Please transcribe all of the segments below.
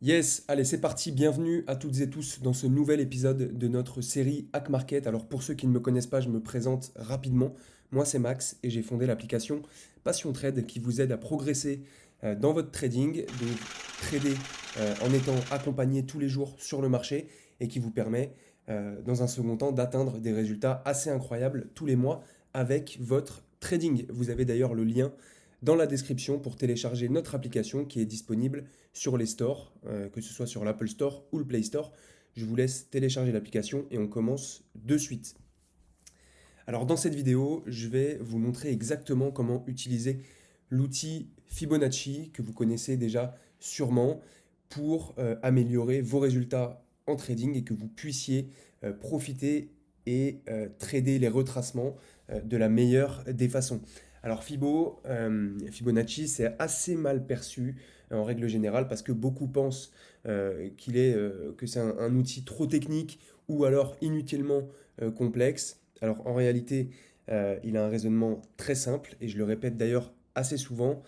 Yes, allez, c'est parti. Bienvenue à toutes et tous dans ce nouvel épisode de notre série Hack Market. Alors, pour ceux qui ne me connaissent pas, je me présente rapidement. Moi, c'est Max et j'ai fondé l'application Passion Trade qui vous aide à progresser dans votre trading, donc trader en étant accompagné tous les jours sur le marché et qui vous permet, dans un second temps, d'atteindre des résultats assez incroyables tous les mois avec votre trading. Vous avez d'ailleurs le lien dans la description pour télécharger notre application qui est disponible sur les stores, que ce soit sur l'Apple Store ou le Play Store. Je vous laisse télécharger l'application et on commence de suite. Alors dans cette vidéo, je vais vous montrer exactement comment utiliser l'outil Fibonacci que vous connaissez déjà sûrement pour améliorer vos résultats en trading et que vous puissiez profiter et trader les retracements de la meilleure des façons. Alors Fibonacci, c'est assez mal perçu en règle générale parce que beaucoup pensent que c'est un outil trop technique ou alors inutilement complexe. Alors en réalité, il a un raisonnement très simple et je le répète d'ailleurs assez souvent.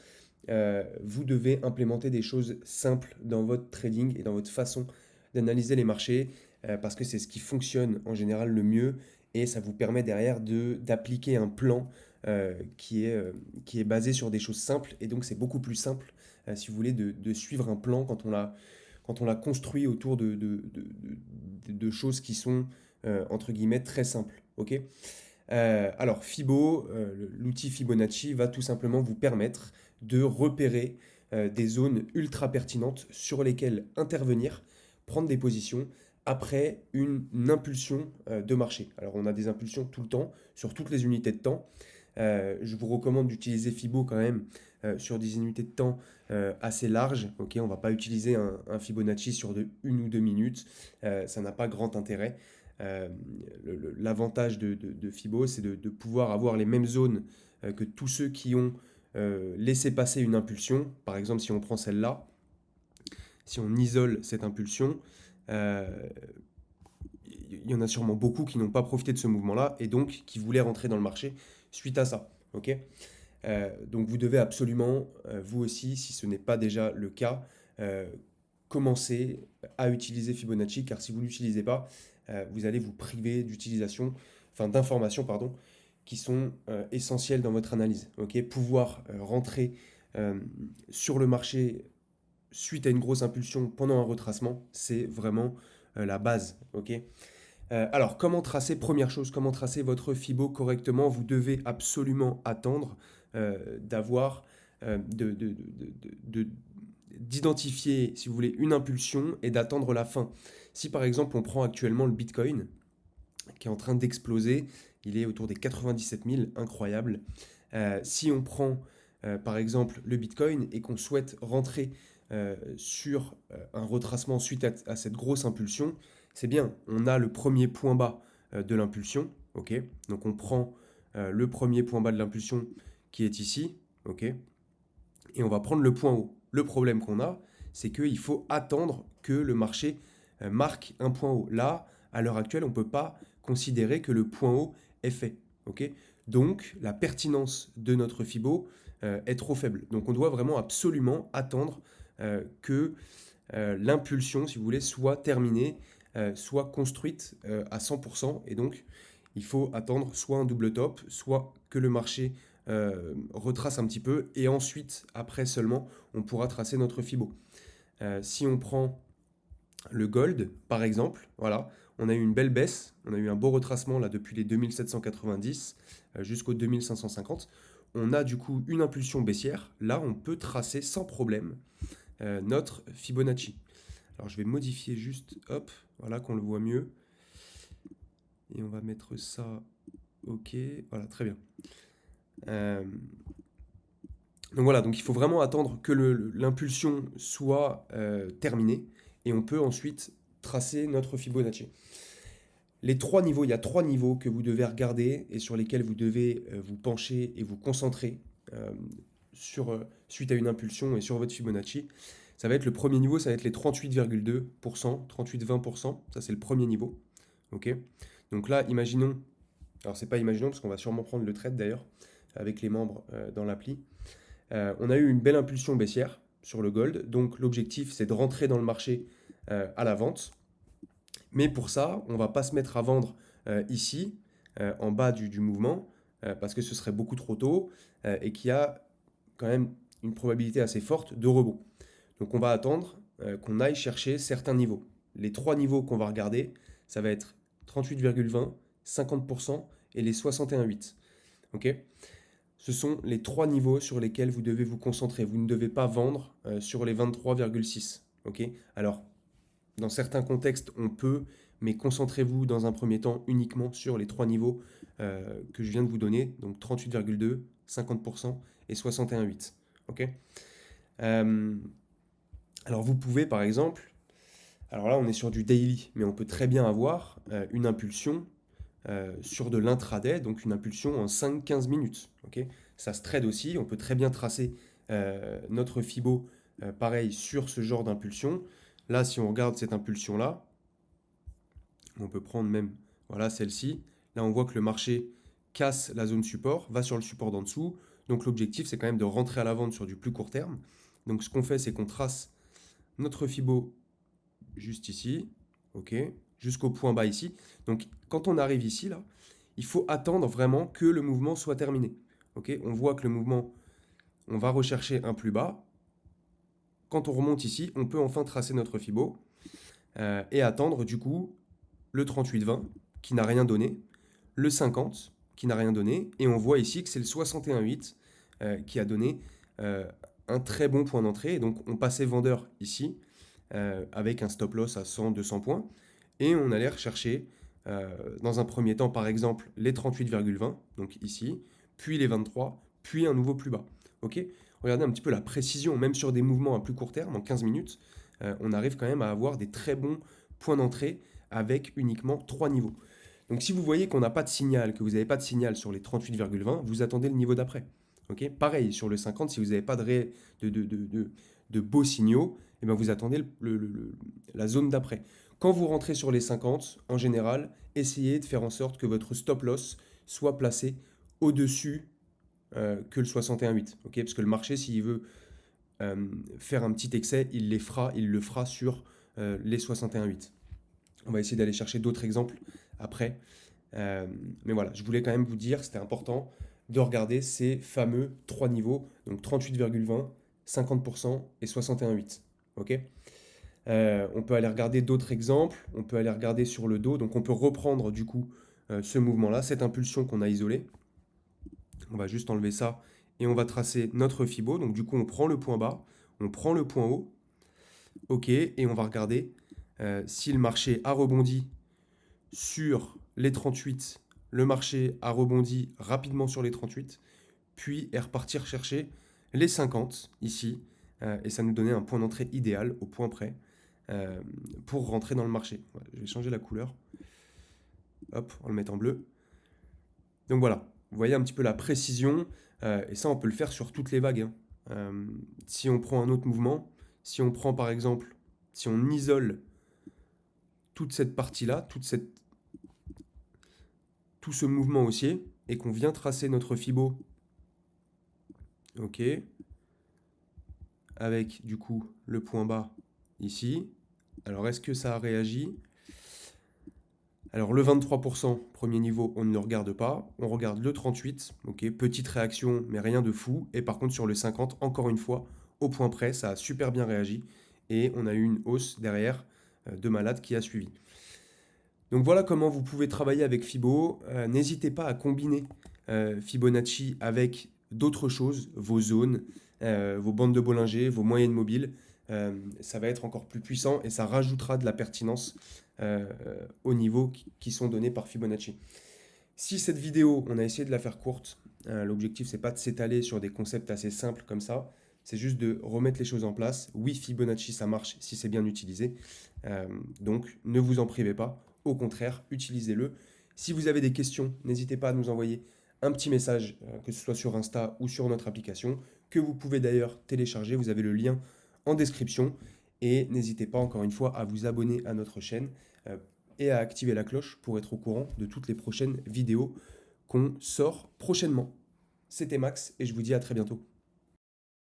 Vous devez implémenter des choses simples dans votre trading et dans votre façon d'analyser les marchés parce que c'est ce qui fonctionne en général le mieux et ça vous permet derrière d'appliquer un plan qui est basé sur des choses simples et donc c'est beaucoup plus simple si vous voulez de suivre un plan quand on l'a construit autour de choses qui sont entre guillemets très simples. Ok. Alors l'outil Fibonacci va tout simplement vous permettre de repérer des zones ultra pertinentes sur lesquelles intervenir, prendre des positions après une impulsion de marché. Alors on a des impulsions tout le temps, sur toutes les unités de temps. Je vous recommande d'utiliser Fibo quand même sur des unités de temps assez larges. Ok, on ne va pas utiliser un Fibonacci sur une ou deux minutes. Ça n'a pas grand intérêt. Euh, L'avantage de Fibo, c'est de pouvoir avoir les mêmes zones que tous ceux qui ont laissé passer une impulsion. Par exemple, si on prend celle-là, si on isole cette impulsion, euh, il y en a sûrement beaucoup qui n'ont pas profité de ce mouvement-là et donc qui voulaient rentrer dans le marché suite à ça. Ok. Donc vous devez absolument, vous aussi, si ce n'est pas déjà le cas, euh, commencer à utiliser Fibonacci, car si vous ne l'utilisez pas, vous allez vous priver d'utilisation, enfin d'informations, pardon, qui sont essentielles dans votre analyse. Ok. Pouvoir rentrer sur le marché suite à une grosse impulsion pendant un retracement, c'est vraiment la base. Ok. Alors, comment tracer? Première chose, comment tracer votre Fibo correctement? Vous devez absolument attendre d'avoir, d'identifier, si vous voulez, une impulsion et d'attendre la fin. Si par exemple on prend actuellement le Bitcoin, qui est en train d'exploser, il est autour des 97 000, incroyable. Si on prend par exemple le Bitcoin et qu'on souhaite rentrer sur un retracement suite à cette grosse impulsion, c'est bien, on a le premier point bas de l'impulsion, ok. Donc on prend le premier point bas de l'impulsion qui est ici, ok, et on va prendre le point haut. Le problème qu'on a, c'est qu'il faut attendre que le marché marque un point haut. Là, à l'heure actuelle, on ne peut pas considérer que le point haut est fait, ok. Donc la pertinence de notre Fibo est trop faible. Donc on doit vraiment absolument attendre que l'impulsion, si vous voulez, soit terminée, soit construite à 100%. Et donc, il faut attendre soit un double top, soit que le marché retrace un petit peu. Et ensuite, après seulement, on pourra tracer notre Fibo. Si on prend le gold, par exemple, voilà, on a eu une belle baisse, on a eu un beau retracement là depuis les 2790 jusqu'aux 2550. On a du coup une impulsion baissière. Là, on peut tracer sans problème notre Fibonacci. Alors je vais modifier juste, hop, voilà qu'on le voit mieux. Et on va mettre ça, ok, voilà, très bien. Euh, donc voilà, donc il faut vraiment attendre que l'impulsion soit terminée et on peut ensuite tracer notre Fibonacci. Les trois niveaux, il y a trois niveaux que vous devez regarder et sur lesquels vous devez vous pencher et vous concentrer suite à une impulsion et sur votre Fibonacci. Ça va être le premier niveau, ça va être les 38,2%, 38-20%, ça c'est le premier niveau. Ok. Donc là, imaginons, alors c'est pas imaginons parce qu'on va sûrement prendre le trade d'ailleurs avec les membres dans l'appli. On a eu une belle impulsion baissière sur le gold. Donc l'objectif, c'est de rentrer dans le marché à la vente. Mais pour ça, on ne va pas se mettre à vendre ici, en bas du mouvement, parce que ce serait beaucoup trop tôt et qu'il y a quand même une probabilité assez forte de rebond. Donc on va attendre qu'on aille chercher certains niveaux. Les trois niveaux qu'on va regarder, ça va être 38,20, 50% et les 61,8. Ok? Ce sont les trois niveaux sur lesquels vous devez vous concentrer. Vous ne devez pas vendre sur les 23,6. Ok? Alors, dans certains contextes, on peut, mais concentrez-vous dans un premier temps uniquement sur les trois niveaux que je viens de vous donner, donc 38,2, 50% et 61,8. Ok? Euh, alors vous pouvez par exemple, alors là on est sur du daily, mais on peut très bien avoir une impulsion sur de l'intraday, donc une impulsion en 5-15 minutes. Ok, ça se trade aussi, on peut très bien tracer notre Fibo pareil sur ce genre d'impulsion. Là, si on regarde cette impulsion-là, on peut prendre même voilà, celle-ci. Là, on voit que le marché casse la zone support, va sur le support d'en dessous. Donc l'objectif, c'est quand même de rentrer à la vente sur du plus court terme. Donc ce qu'on fait, c'est qu'on trace notre Fibo juste ici, ok, jusqu'au point bas ici. Donc quand on arrive ici, là, il faut attendre vraiment que le mouvement soit terminé. Ok, on voit que le mouvement, on va rechercher un plus bas. Quand on remonte ici, on peut enfin tracer notre Fibo et attendre du coup le 38,20 qui n'a rien donné, le 50 qui n'a rien donné, et on voit ici que c'est le 61,8 qui a donné un très bon point d'entrée. Et donc on passait vendeur ici avec un stop loss à 100-200 points, et on allait rechercher dans un premier temps par exemple les 38,20, donc ici, puis les 23, puis un nouveau plus bas. Ok, regardez un petit peu la précision, même sur des mouvements à plus court terme, en 15 minutes, on arrive quand même à avoir des très bons points d'entrée avec uniquement 3 niveaux. Donc si vous voyez qu'on n'a pas de signal, que vous n'avez pas de signal sur les 38,20, vous attendez le niveau d'après. Ok, pareil, sur le 50, si vous n'avez pas de beaux signaux, eh ben vous attendez la zone d'après. Quand vous rentrez sur les 50, en général, essayez de faire en sorte que votre stop loss soit placé au-dessus que le 61,8. Ok, parce que le marché, s'il veut faire un petit excès, il le fera sur les 61,8. On va essayer d'aller chercher d'autres exemples après. Mais voilà, je voulais quand même vous dire, c'était important de regarder ces fameux trois niveaux, donc 38,20, 50% et 61,8. Ok, on peut aller regarder d'autres exemples, on peut aller regarder sur le dos, donc on peut reprendre du coup ce mouvement-là, cette impulsion qu'on a isolée. On va juste enlever ça et on va tracer notre Fibo. Donc du coup, on prend le point bas, on prend le point haut, ok, et on va regarder si le marché a rebondi sur les 38, le marché a rebondi rapidement sur les 38, puis est reparti rechercher les 50 ici, et ça nous donnait un point d'entrée idéal au point près pour rentrer dans le marché. Voilà, je vais changer la couleur, hop, en le mettant en bleu. Donc voilà, vous voyez un petit peu la précision, et ça on peut le faire sur toutes les vagues, hein. Si on prend un autre mouvement, si on prend par exemple, si on isole toute cette partie-là, tout ce mouvement haussier, et qu'on vient tracer notre Fibo, ok, avec du coup le point bas ici. Alors est-ce que ça a réagi? Alors le 23%, premier niveau, on ne le regarde pas. On regarde le 38, ok, petite réaction, mais rien de fou. Et par contre sur le 50, encore une fois, au point près, ça a super bien réagi. Et on a eu une hausse derrière de malade qui a suivi. Donc voilà comment vous pouvez travailler avec Fibo. N'hésitez pas à combiner Fibonacci avec d'autres choses, vos zones, vos bandes de Bollinger, vos moyennes mobiles. Ça va être encore plus puissant et ça rajoutera de la pertinence aux niveaux qui sont donnés par Fibonacci. Si cette vidéo, on a essayé de la faire courte, l'objectif c'est pas de s'étaler sur des concepts assez simples comme ça, c'est juste de remettre les choses en place. Oui, Fibonacci ça marche si c'est bien utilisé, donc ne vous en privez pas, au contraire, utilisez-le. Si vous avez des questions, n'hésitez pas à nous envoyer un petit message, que ce soit sur Insta ou sur notre application, que vous pouvez d'ailleurs télécharger, vous avez le lien en description. Et n'hésitez pas encore une fois à vous abonner à notre chaîne et à activer la cloche pour être au courant de toutes les prochaines vidéos qu'on sort prochainement. C'était Max et je vous dis à très bientôt.